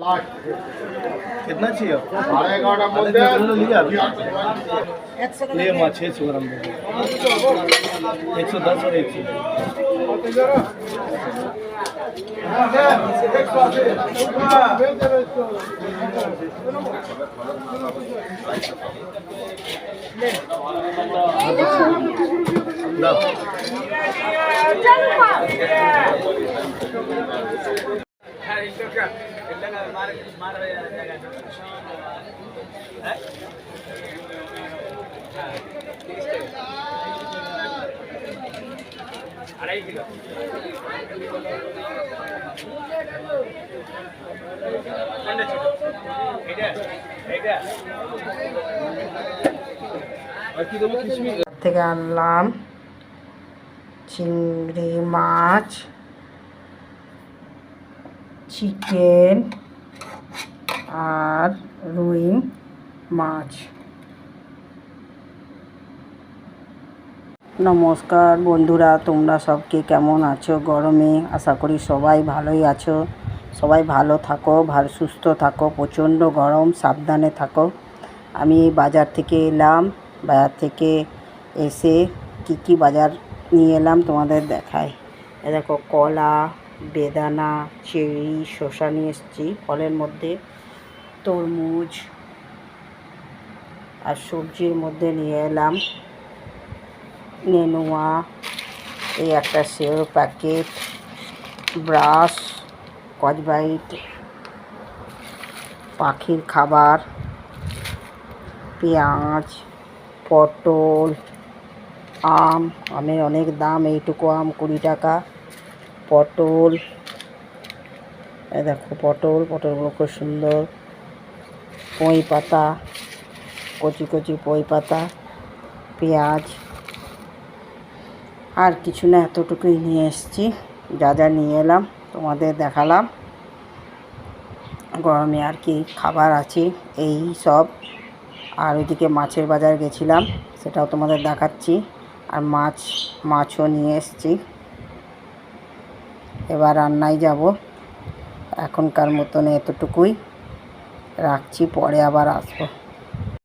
कितना चाहिए? 11:30 लिया ये माँ 600 ग्राम दे 110 और 100 2.5 किलो থেকে আনলাম চিংড়ি মাছ, চিকেন আর রুই মাছ। নমস্কার বন্ধুরা, তোমরা সবকে কেমন আছো গরমে? আশা করি সবাই ভালোই আছো। সবাই ভালো থাকো, ভালো সুস্থ থাকো। প্রচণ্ড গরম, সাবধানে থাকো। আমি বাজার থেকে এলাম। বাজার থেকে এসে কি বাজার নিয়ে এলাম তোমাদের দেখাই। এ দেখো, কলা, বেদানা, চেরি, শসা নিয়ে এসেছি। ফলের মধ্যে তরমুজ, আর সবজির মধ্যে নিয়ে এলাম নেনুয়া, এই একটা সেও প্যাকেট, ব্রাশ, স্কচব্রাইট, পাখির খাবার, পেঁয়াজ, পটল, আমের অনেক দাম। এইটুকু আম 20 টাকা। পটল, এই দেখো পটলগুলো খুব সুন্দর। পুঁই পাতা, কচি কচি পুঁই পাতা, পেঁয়াজ, আর কিছু না, এতটুকুই নিয়ে এসেছি। যা যা নিয়ে এলাম তোমাদের দেখালাম। গরমে আর কি খাবার আছে এই সব। আর ওইদিকে মাছের বাজার গেছিলাম, সেটাও তোমাদের দেখাচ্ছি। আর মাছও নিয়ে এসেছি। এবার রান্নায় যাব। এখনকার মতন এতটুকুই রাখছি, পরে আবার আসবো।